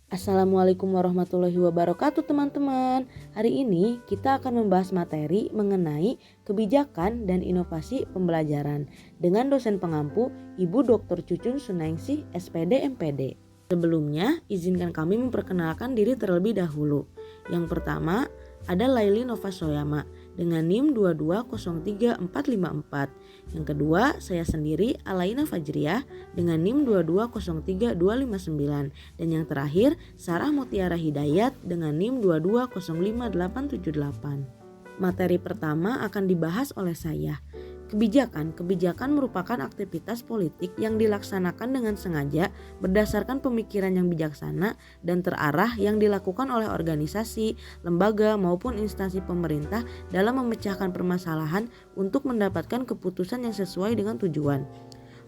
Assalamualaikum warahmatullahi wabarakatuh teman-teman. Hari ini kita akan membahas materi mengenai kebijakan dan inovasi pembelajaran dengan dosen pengampu Ibu Dr. Cucun Sunaingsi SPD MPD. Sebelumnya izinkan kami memperkenalkan diri terlebih dahulu. Yang pertama ada Laili Novasoyama dengan NIM 2203454. Yang kedua, saya sendiri Alaina Fajriah dengan NIM 2203259. Dan yang terakhir, Sarah Mutiara Hidayat dengan NIM 2205878. Materi pertama akan dibahas oleh saya. Kebijakan merupakan aktivitas politik yang dilaksanakan dengan sengaja berdasarkan pemikiran yang bijaksana dan terarah yang dilakukan oleh organisasi, lembaga maupun instansi pemerintah dalam memecahkan permasalahan untuk mendapatkan keputusan yang sesuai dengan tujuan.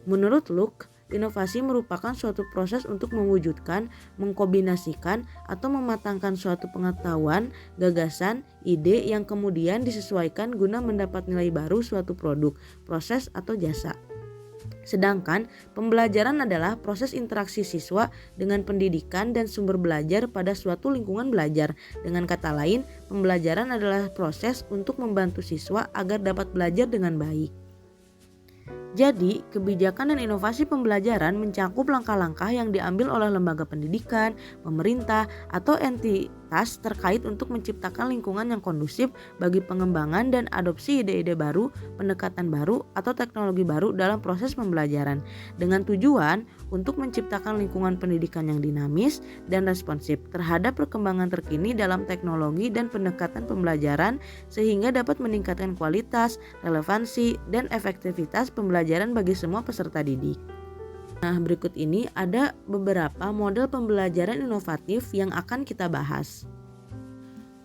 Menurut Luke, inovasi merupakan suatu proses untuk mewujudkan, mengkombinasikan, atau mematangkan suatu pengetahuan, gagasan, ide yang kemudian disesuaikan guna mendapat nilai baru suatu produk, proses, atau jasa. Sedangkan pembelajaran adalah proses interaksi siswa dengan pendidikan dan sumber belajar pada suatu lingkungan belajar. Dengan kata lain, pembelajaran adalah proses untuk membantu siswa agar dapat belajar dengan baik. Jadi, kebijakan dan inovasi pembelajaran mencakup langkah-langkah yang diambil oleh lembaga pendidikan, pemerintah, atau entitas terkait untuk menciptakan lingkungan yang kondusif bagi pengembangan dan adopsi ide-ide baru, pendekatan baru, atau teknologi baru dalam proses pembelajaran, dengan tujuan untuk menciptakan lingkungan pendidikan yang dinamis dan responsif terhadap perkembangan terkini dalam teknologi dan pendekatan pembelajaran sehingga dapat meningkatkan kualitas, relevansi, dan efektivitas pembelajaran bagi semua peserta didik. Nah, berikut ini ada beberapa model pembelajaran inovatif yang akan kita bahas.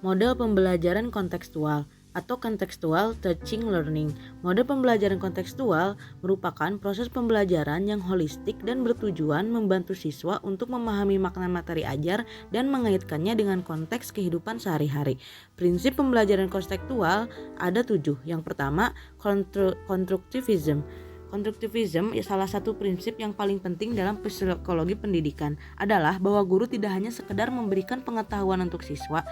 Model pembelajaran kontekstual atau contextual teaching learning. Model pembelajaran kontekstual merupakan proses pembelajaran yang holistik dan bertujuan membantu siswa untuk memahami makna materi ajar dan mengaitkannya dengan konteks kehidupan sehari-hari. Prinsip pembelajaran kontekstual ada 7. Yang pertama, constructivism. Konstruktivisme salah satu prinsip yang paling penting dalam psikologi pendidikan adalah bahwa guru tidak hanya sekedar memberikan pengetahuan untuk siswa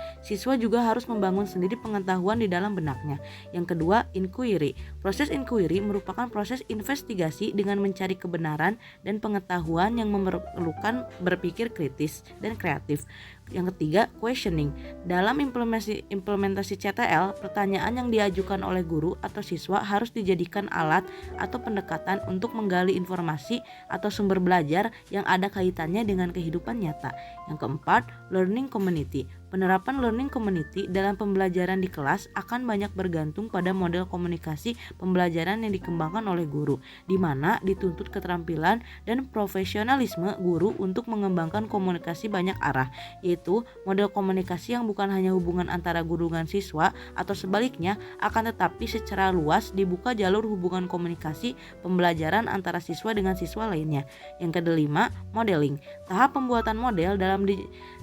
juga harus membangun sendiri pengetahuan di dalam benaknya. Yang kedua, inquiry. Proses inquiry merupakan proses investigasi dengan mencari kebenaran dan pengetahuan yang memerlukan berpikir kritis dan kreatif. Yang ketiga, questioning. Dalam implementasi CTL, pertanyaan yang diajukan oleh guru atau siswa harus dijadikan alat atau pendekatan untuk menggali informasi atau sumber belajar yang ada kaitannya dengan kehidupan nyata. Yang keempat, learning community. Penerapan learning community dalam pembelajaran di kelas akan banyak bergantung pada model komunikasi pembelajaran yang dikembangkan oleh guru, di mana dituntut keterampilan dan profesionalisme guru untuk mengembangkan komunikasi banyak arah, yaitu model komunikasi yang bukan hanya hubungan antara guru dengan siswa atau sebaliknya, akan tetapi secara luas dibuka jalur hubungan komunikasi pembelajaran antara siswa dengan siswa lainnya. Yang kelima, modeling. Tahap pembuatan model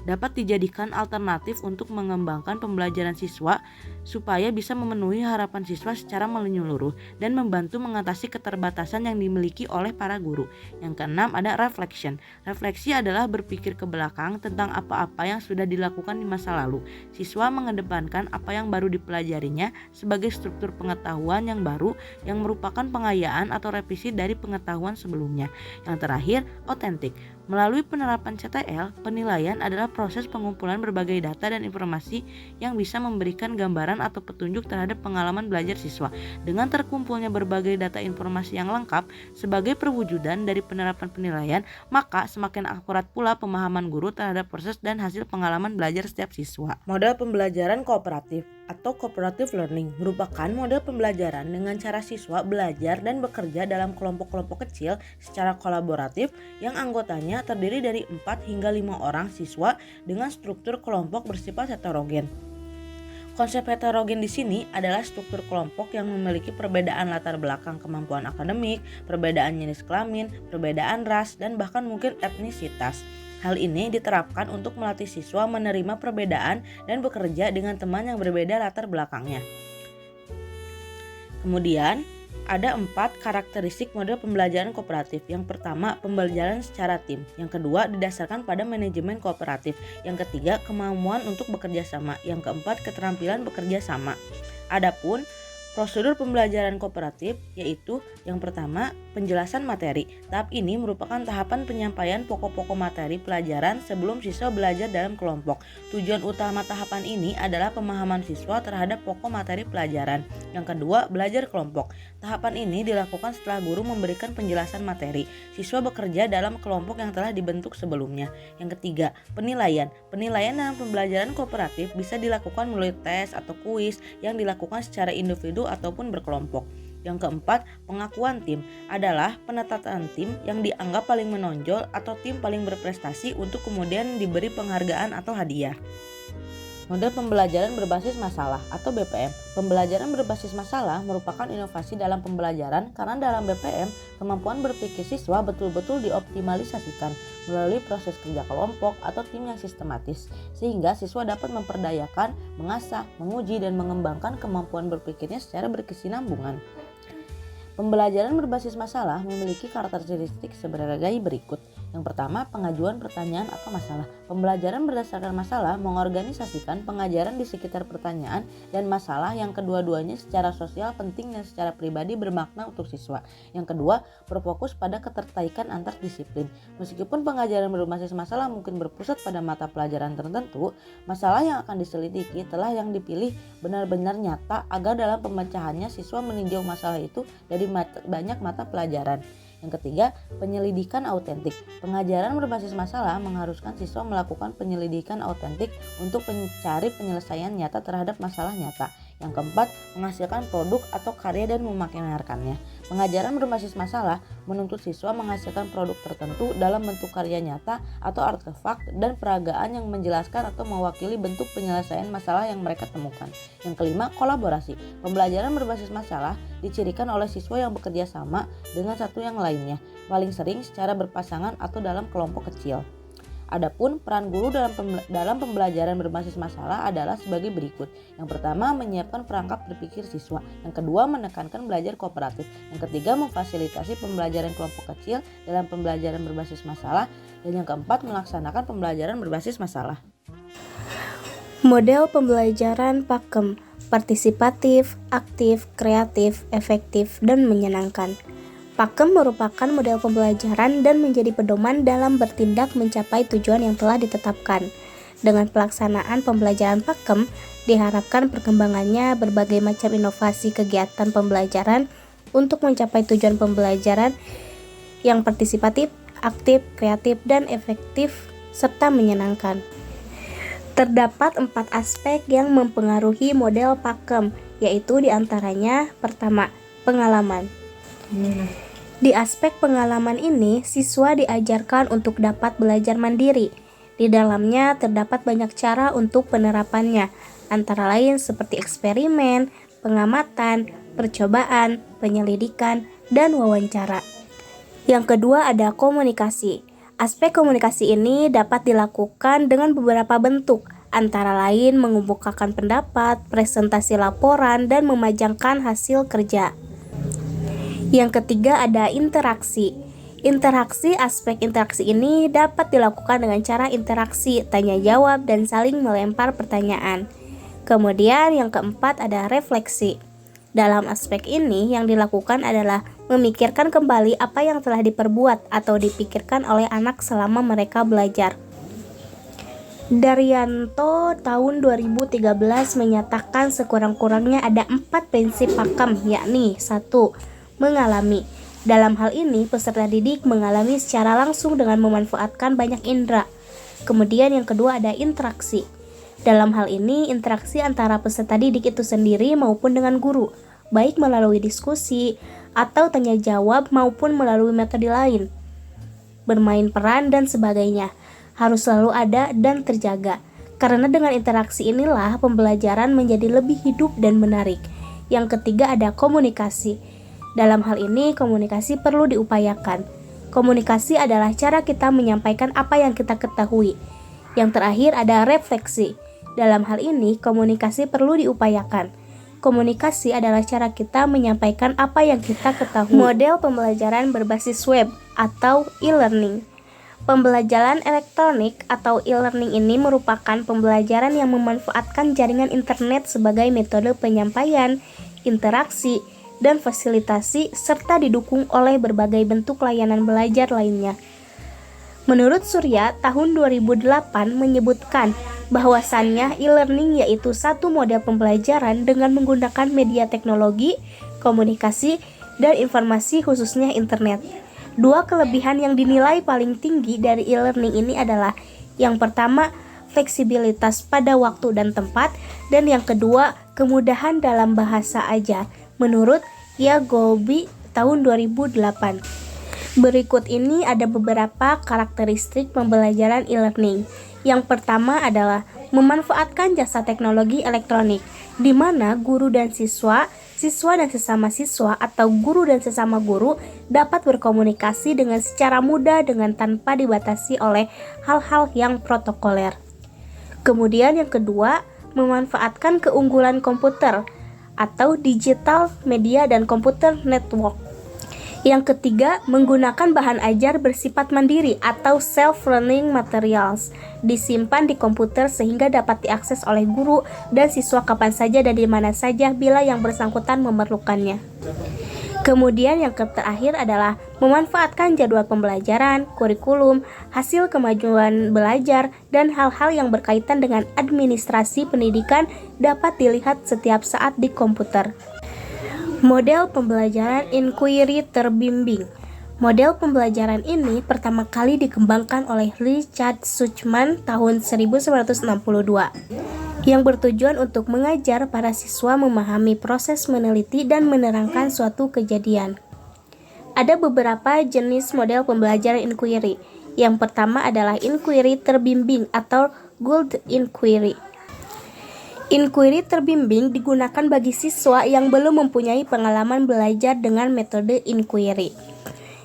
dapat dijadikan alternatif untuk mengembangkan pembelajaran siswa supaya bisa memenuhi harapan siswa secara menyeluruh dan membantu mengatasi keterbatasan yang dimiliki oleh para guru. Yang keenam ada reflection. Refleksi adalah berpikir ke belakang tentang apa-apa yang sudah dilakukan di masa lalu. Siswa mengedepankan apa yang baru dipelajarinya sebagai struktur pengetahuan yang baru yang merupakan pengayaan atau revisi dari pengetahuan sebelumnya. Yang terakhir, authentic. Melalui penerapan CTL, penilaian adalah proses pengumpulan berbagai data dan informasi yang bisa memberikan gambaran atau petunjuk terhadap pengalaman belajar siswa. Dengan terkumpulnya berbagai data informasi yang lengkap sebagai perwujudan dari penerapan penilaian, maka semakin akurat pula pemahaman guru terhadap proses dan hasil pengalaman belajar setiap siswa. Model pembelajaran kooperatif atau cooperative learning merupakan model pembelajaran dengan cara siswa belajar dan bekerja dalam kelompok-kelompok kecil secara kolaboratif yang anggotanya terdiri dari 4 hingga 5 orang siswa dengan struktur kelompok bersifat heterogen. Konsep heterogen di sini adalah struktur kelompok yang memiliki perbedaan latar belakang kemampuan akademik, perbedaan jenis kelamin, perbedaan ras, dan bahkan mungkin etnisitas. Hal ini diterapkan untuk melatih siswa menerima perbedaan dan bekerja dengan teman yang berbeda latar belakangnya. Kemudian Ada 4 karakteristik model pembelajaran kooperatif. Yang pertama, pembelajaran secara tim. Yang kedua, didasarkan pada manajemen kooperatif. Yang ketiga, kemampuan untuk bekerja sama. Yang keempat, keterampilan bekerja sama. Adapun prosedur pembelajaran kooperatif yaitu yang pertama, penjelasan materi. Tahap ini merupakan tahapan penyampaian pokok-pokok materi pelajaran sebelum siswa belajar dalam kelompok. Tujuan utama tahapan ini adalah pemahaman siswa terhadap pokok materi pelajaran. Yang kedua, belajar kelompok. Tahapan ini dilakukan setelah guru memberikan penjelasan materi. Siswa bekerja dalam kelompok yang telah dibentuk sebelumnya. Yang ketiga, penilaian. Penilaian dalam pembelajaran kooperatif bisa dilakukan melalui tes atau kuis yang dilakukan secara individu ataupun berkelompok. Yang keempat, pengakuan tim adalah penetapan tim yang dianggap paling menonjol atau tim paling berprestasi untuk kemudian diberi penghargaan atau hadiah. Model pembelajaran berbasis masalah atau BPM. Pembelajaran berbasis masalah merupakan inovasi dalam pembelajaran karena dalam BPM kemampuan berpikir siswa betul-betul dioptimalisasikan melalui proses kerja kelompok atau tim yang sistematis, sehingga siswa dapat memperdayakan, mengasah, menguji, dan mengembangkan kemampuan berpikirnya secara berkesinambungan. Pembelajaran berbasis masalah memiliki karakteristik sebagai berikut. Yang pertama, pengajuan pertanyaan atau masalah. Pembelajaran berdasarkan masalah mengorganisasikan pengajaran di sekitar pertanyaan dan masalah yang kedua-duanya secara sosial penting dan secara pribadi bermakna untuk siswa. Yang kedua, berfokus pada ketertarikan antar disiplin. Meskipun pengajaran berbasis masalah mungkin berpusat pada mata pelajaran tertentu, masalah yang akan diselidiki telah yang dipilih benar-benar nyata agar dalam pemecahannya siswa meninjau masalah itu dari banyak mata pelajaran. Yang ketiga, penyelidikan autentik. Pengajaran berbasis masalah mengharuskan siswa melakukan penyelidikan autentik untuk mencari penyelesaian nyata terhadap masalah nyata. Yang keempat, menghasilkan produk atau karya dan memamerkannya. Pengajaran berbasis masalah menuntut siswa menghasilkan produk tertentu dalam bentuk karya nyata atau artefak dan peragaan yang menjelaskan atau mewakili bentuk penyelesaian masalah yang mereka temukan. Yang kelima, kolaborasi. Pembelajaran berbasis masalah dicirikan oleh siswa yang bekerja sama dengan satu yang lainnya, paling sering secara berpasangan atau dalam kelompok kecil. Adapun peran guru dalam pembelajaran berbasis masalah adalah sebagai berikut. Yang pertama, menyiapkan perangkap berpikir siswa. Yang kedua, menekankan belajar kooperatif. Yang ketiga, memfasilitasi pembelajaran kelompok kecil dalam pembelajaran berbasis masalah. Dan yang keempat, melaksanakan pembelajaran berbasis masalah. Model pembelajaran pakem: partisipatif, aktif, kreatif, efektif, dan menyenangkan. Pakem merupakan model pembelajaran dan menjadi pedoman dalam bertindak mencapai tujuan yang telah ditetapkan. Dengan pelaksanaan pembelajaran pakem, diharapkan perkembangannya berbagai macam inovasi kegiatan pembelajaran untuk mencapai tujuan pembelajaran yang partisipatif, aktif, kreatif, dan efektif, serta menyenangkan. Terdapat 4 aspek yang mempengaruhi model pakem, yaitu diantaranya, pertama, pengalaman. Di aspek pengalaman ini, siswa diajarkan untuk dapat belajar mandiri. Di dalamnya terdapat banyak cara untuk penerapannya, antara lain seperti eksperimen, pengamatan, percobaan, penyelidikan, dan wawancara. Yang kedua ada komunikasi. Aspek komunikasi ini dapat dilakukan dengan beberapa bentuk, antara lain mengemukakan pendapat, presentasi laporan, dan memajangkan hasil kerja. Yang ketiga ada interaksi. Aspek interaksi ini dapat dilakukan dengan cara interaksi, tanya jawab, dan saling melempar pertanyaan. Kemudian yang keempat ada refleksi. Dalam aspek ini yang dilakukan adalah memikirkan kembali apa yang telah diperbuat atau dipikirkan oleh anak selama mereka belajar. Daryanto tahun 2013 menyatakan sekurang-kurangnya ada 4 prinsip pakem, yakni 1. Mengalami. Dalam hal ini, peserta didik mengalami secara langsung dengan memanfaatkan banyak indera. Kemudian yang kedua ada interaksi. Dalam hal ini, interaksi antara peserta didik itu sendiri maupun dengan guru, baik melalui diskusi atau tanya jawab maupun melalui metode lain. Bermain peran dan sebagainya harus selalu ada dan terjaga. Karena dengan interaksi inilah pembelajaran menjadi lebih hidup dan menarik. Yang ketiga ada komunikasi. Dalam hal ini, komunikasi perlu diupayakan. Komunikasi adalah cara kita menyampaikan apa yang kita ketahui. Yang terakhir ada refleksi. Dalam hal ini, komunikasi perlu diupayakan. Komunikasi adalah cara kita menyampaikan apa yang kita ketahui. Model pembelajaran berbasis web atau e-learning. Pembelajaran elektronik atau e-learning ini merupakan pembelajaran yang memanfaatkan jaringan internet sebagai metode penyampaian, interaksi, dan fasilitasi serta didukung oleh berbagai bentuk layanan belajar lainnya. Menurut Surya, tahun 2008 menyebutkan bahwasannya e-learning yaitu satu model pembelajaran dengan menggunakan media teknologi, komunikasi, dan informasi khususnya internet. Dua kelebihan yang dinilai paling tinggi dari e-learning ini adalah yang pertama, fleksibilitas pada waktu dan tempat, dan yang kedua, kemudahan dalam bahasa ajar, menurut Yagobi tahun 2008. Berikut ini ada beberapa karakteristik pembelajaran e-learning. Yang pertama adalah memanfaatkan jasa teknologi elektronik, di mana guru dan siswa dan sesama siswa atau guru dan sesama guru dapat berkomunikasi dengan secara mudah dengan tanpa dibatasi oleh hal-hal yang protokoler. Kemudian yang kedua, memanfaatkan keunggulan komputer atau digital media dan komputer network. Yang ketiga, menggunakan bahan ajar bersifat mandiri atau self-learning materials, disimpan di komputer sehingga dapat diakses oleh guru dan siswa kapan saja dan di mana saja bila yang bersangkutan memerlukannya. Kemudian yang terakhir adalah memanfaatkan jadwal pembelajaran, kurikulum, hasil kemajuan belajar, dan hal-hal yang berkaitan dengan administrasi pendidikan dapat dilihat setiap saat di komputer. Model pembelajaran inquiry terbimbing. Model pembelajaran ini pertama kali dikembangkan oleh Richard Suchman tahun 1962 yang bertujuan untuk mengajar para siswa memahami proses meneliti dan menerangkan suatu kejadian. Ada beberapa jenis model pembelajaran inquiry. Yang pertama adalah inquiry terbimbing atau Gould inquiry. Inquiry terbimbing digunakan bagi siswa yang belum mempunyai pengalaman belajar dengan metode inquiry.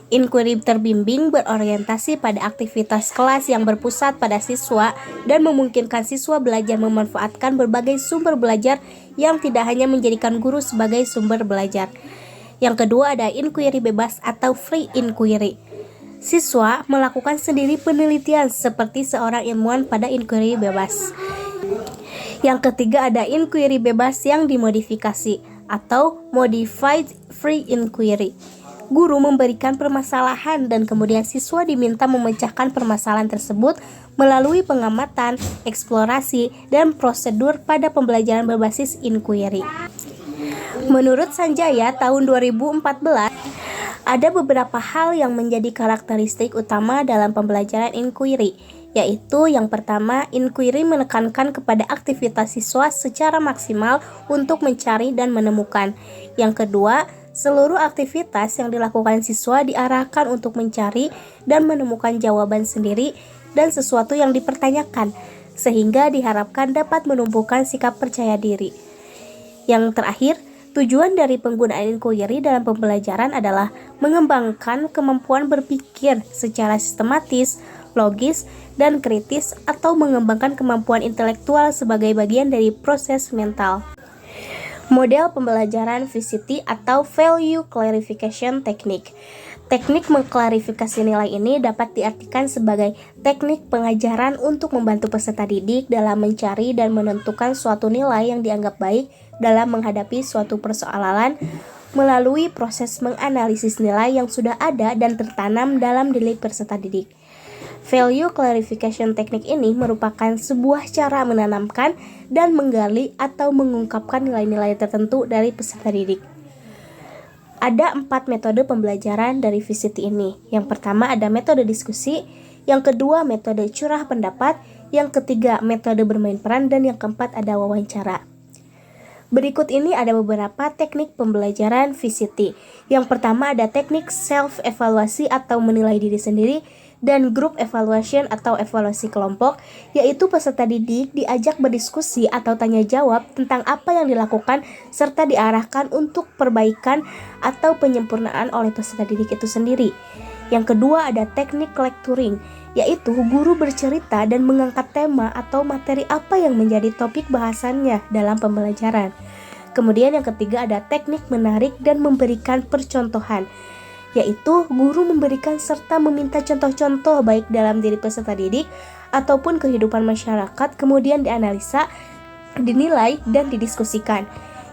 Inquiry terbimbing berorientasi pada aktivitas kelas yang berpusat pada siswa dan memungkinkan siswa belajar memanfaatkan berbagai sumber belajar yang tidak hanya menjadikan guru sebagai sumber belajar. Yang kedua ada inquiry bebas atau free inquiry. Siswa melakukan sendiri penelitian seperti seorang ilmuwan pada inquiry bebas. Yang ketiga ada inquiry bebas yang dimodifikasi atau modified free inquiry. Guru memberikan permasalahan dan kemudian siswa diminta memecahkan permasalahan tersebut melalui pengamatan, eksplorasi, dan prosedur pada pembelajaran berbasis inquiry. Menurut Sanjaya tahun 2014, ada beberapa hal yang menjadi karakteristik utama dalam pembelajaran inquiry, yaitu yang pertama, inquiry menekankan kepada aktivitas siswa secara maksimal untuk mencari dan menemukan. Yang kedua, seluruh aktivitas yang dilakukan siswa diarahkan untuk mencari dan menemukan jawaban sendiri dan sesuatu yang dipertanyakan, sehingga diharapkan dapat menumbuhkan sikap percaya diri. Yang terakhir, tujuan dari penggunaan inquiry dalam pembelajaran adalah mengembangkan kemampuan berpikir secara sistematis, logis, dan kritis atau mengembangkan kemampuan intelektual sebagai bagian dari proses mental. Model pembelajaran VCT atau Value Clarification Technique. Teknik mengklarifikasi nilai ini dapat diartikan sebagai teknik pengajaran untuk membantu peserta didik dalam mencari dan menentukan suatu nilai yang dianggap baik dalam menghadapi suatu persoalan melalui proses menganalisis nilai yang sudah ada dan tertanam dalam diri peserta didik. Value clarification teknik ini merupakan sebuah cara menanamkan dan menggali atau mengungkapkan nilai-nilai tertentu dari peserta didik. Ada 4 metode pembelajaran dari VCT ini. Yang pertama ada metode diskusi, yang kedua metode curah pendapat, yang ketiga metode bermain peran, dan yang keempat ada wawancara. Berikut ini ada beberapa teknik pembelajaran VCT. Yang pertama ada teknik self-evaluasi atau menilai diri sendiri, dan group evaluation atau evaluasi kelompok, yaitu peserta didik diajak berdiskusi atau tanya jawab tentang apa yang dilakukan serta diarahkan untuk perbaikan atau penyempurnaan oleh peserta didik itu sendiri. Yang kedua ada teknik lecturing, yaitu guru bercerita dan mengangkat tema atau materi apa yang menjadi topik bahasannya dalam pembelajaran. Kemudian yang ketiga ada teknik menarik dan memberikan percontohan, yaitu guru memberikan serta meminta contoh-contoh baik dalam diri peserta didik ataupun kehidupan masyarakat, kemudian dianalisa, dinilai, dan didiskusikan.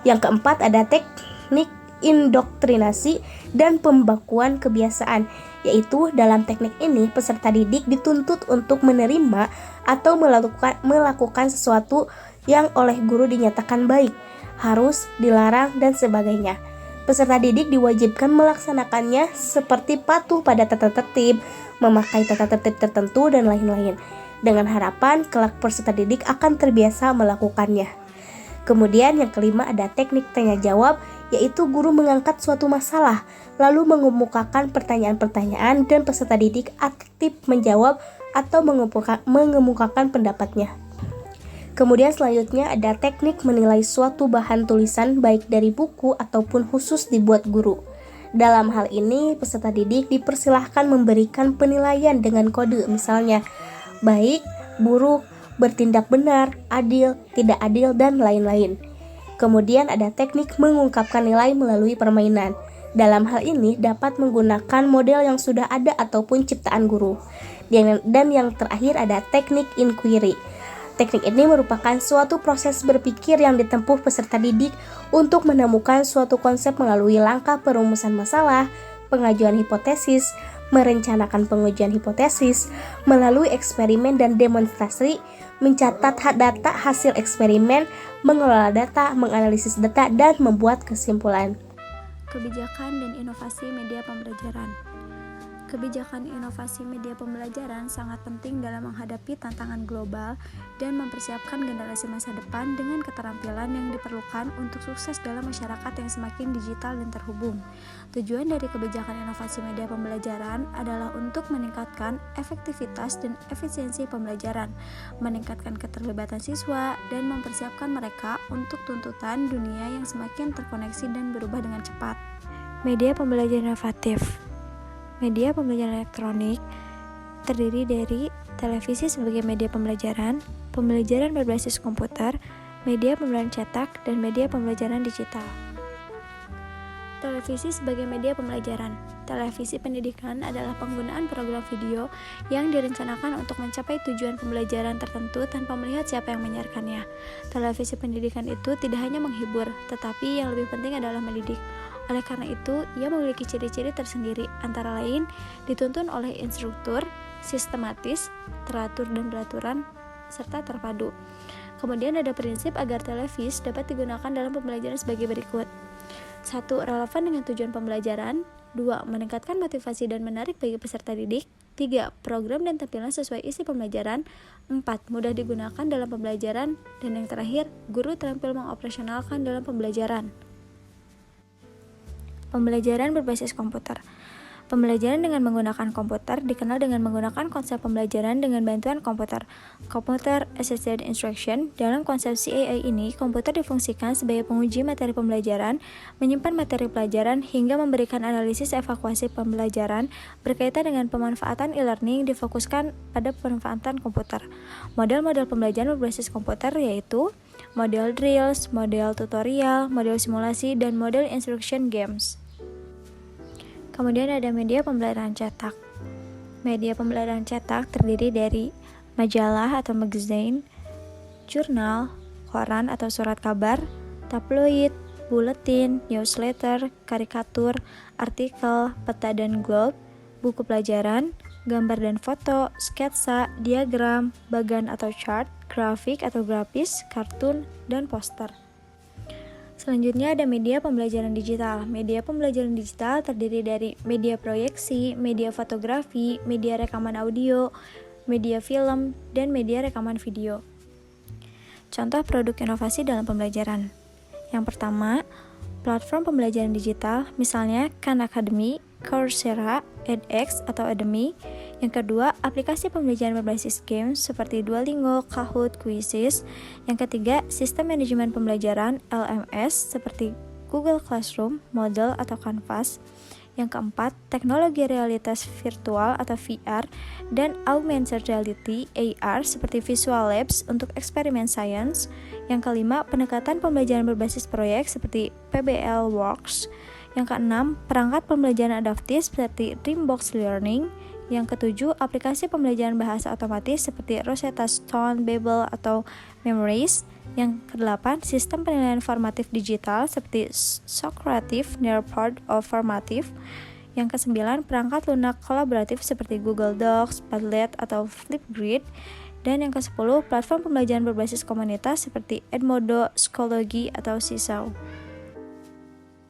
Yang keempat ada teknik indoktrinasi dan pembakuan kebiasaan, yaitu dalam teknik ini peserta didik dituntut untuk menerima atau melakukan sesuatu yang oleh guru dinyatakan baik, harus, dilarang, dan sebagainya. Peserta didik diwajibkan melaksanakannya seperti patuh pada tata tertib, memakai tata tertib tertentu, dan lain-lain, dengan harapan kelak peserta didik akan terbiasa melakukannya. Kemudian yang kelima ada teknik tanya jawab, yaitu guru mengangkat suatu masalah, lalu mengemukakan pertanyaan-pertanyaan dan peserta didik aktif menjawab atau mengemukakan pendapatnya. Kemudian selanjutnya ada teknik menilai suatu bahan tulisan baik dari buku ataupun khusus dibuat guru. Dalam hal ini peserta didik dipersilahkan memberikan penilaian dengan kode, misalnya baik, buruk, bertindak benar, adil, tidak adil, dan lain-lain. Kemudian ada teknik mengungkapkan nilai melalui permainan. Dalam hal ini dapat menggunakan model yang sudah ada ataupun ciptaan guru. Dan yang terakhir ada teknik inquiry. Teknik ini merupakan suatu proses berpikir yang ditempuh peserta didik untuk menemukan suatu konsep melalui langkah perumusan masalah, pengajuan hipotesis, merencanakan pengujian hipotesis, melalui eksperimen dan demonstrasi, mencatat data hasil eksperimen, mengelola data, menganalisis data, dan membuat kesimpulan. Kebijakan dan inovasi media pembelajaran. Kebijakan inovasi media pembelajaran sangat penting dalam menghadapi tantangan global dan mempersiapkan generasi masa depan dengan keterampilan yang diperlukan untuk sukses dalam masyarakat yang semakin digital dan terhubung. Tujuan dari kebijakan inovasi media pembelajaran adalah untuk meningkatkan efektivitas dan efisiensi pembelajaran, meningkatkan keterlibatan siswa, dan mempersiapkan mereka untuk tuntutan dunia yang semakin terkoneksi dan berubah dengan cepat. Media pembelajaran inovatif. Media pembelajaran elektronik terdiri dari televisi sebagai media pembelajaran berbasis komputer, media pembelajaran cetak, dan media pembelajaran digital. Televisi sebagai media pembelajaran. Televisi pendidikan adalah penggunaan program video yang direncanakan untuk mencapai tujuan pembelajaran tertentu tanpa melihat siapa yang menyiarkannya. Televisi pendidikan itu tidak hanya menghibur, tetapi yang lebih penting adalah mendidik. Oleh karena itu, ia memiliki ciri-ciri tersendiri, antara lain dituntun oleh instruktur, sistematis, teratur dan beraturan, serta terpadu. Kemudian ada prinsip agar televis dapat digunakan dalam pembelajaran sebagai berikut. 1. Relevan dengan tujuan pembelajaran. 2. Meningkatkan motivasi dan menarik bagi peserta didik. 3. Program dan tampilan sesuai isi pembelajaran. 4. Mudah digunakan dalam pembelajaran. Dan yang terakhir, guru terampil mengoperasionalkan dalam pembelajaran. Pembelajaran berbasis komputer. Pembelajaran dengan menggunakan komputer dikenal dengan menggunakan konsep pembelajaran dengan bantuan komputer, Computer Assisted Instruction. Dalam konsep CAI ini, komputer difungsikan sebagai penguji materi pembelajaran, menyimpan materi pelajaran, hingga memberikan analisis evakuasi pembelajaran. Berkaitan dengan pemanfaatan e-learning difokuskan pada pemanfaatan komputer. Model-model pembelajaran berbasis komputer yaitu model drills, model tutorial, model simulasi, dan model instruction games. Kemudian ada media pembelajaran cetak. Media pembelajaran cetak terdiri dari majalah atau magazine, jurnal, koran atau surat kabar, tabloid, buletin, newsletter, karikatur, artikel, peta dan globe, buku pelajaran, gambar dan foto, sketsa, diagram, bagan atau chart, grafik atau grafis, kartun, dan poster. Selanjutnya ada media pembelajaran digital. Media pembelajaran digital terdiri dari media proyeksi, media fotografi, media rekaman audio, media film, dan media rekaman video. Contoh produk inovasi dalam pembelajaran. Yang pertama, platform pembelajaran digital, misalnya Khan Academy, Coursera, edX atau Udemy. Yang kedua, aplikasi pembelajaran berbasis games seperti Duolingo, Kahoot, Quizzes. Yang ketiga, sistem manajemen pembelajaran LMS seperti Google Classroom, Moodle atau Canvas. Yang keempat, teknologi realitas virtual atau VR dan augmented reality AR seperti Visual Labs untuk eksperimen sains. Yang kelima, pendekatan pembelajaran berbasis proyek seperti PBL Works. Yang keenam, perangkat pembelajaran adaptif seperti Dreambox Learning. Yang ketujuh, aplikasi pembelajaran bahasa otomatis seperti Rosetta Stone, Babel, atau Memories. Yang kedelapan, sistem penilaian formatif digital seperti Socrative, Nearpod, atau Formative. Yang kesembilan, perangkat lunak kolaboratif seperti Google Docs, Padlet, atau Flipgrid. Dan yang kesepuluh, platform pembelajaran berbasis komunitas seperti Edmodo, Schoology, atau Seesaw.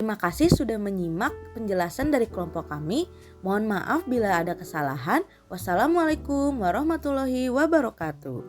Terima kasih sudah menyimak penjelasan dari kelompok kami. Mohon maaf bila ada kesalahan. Wassalamualaikum warahmatullahi wabarakatuh.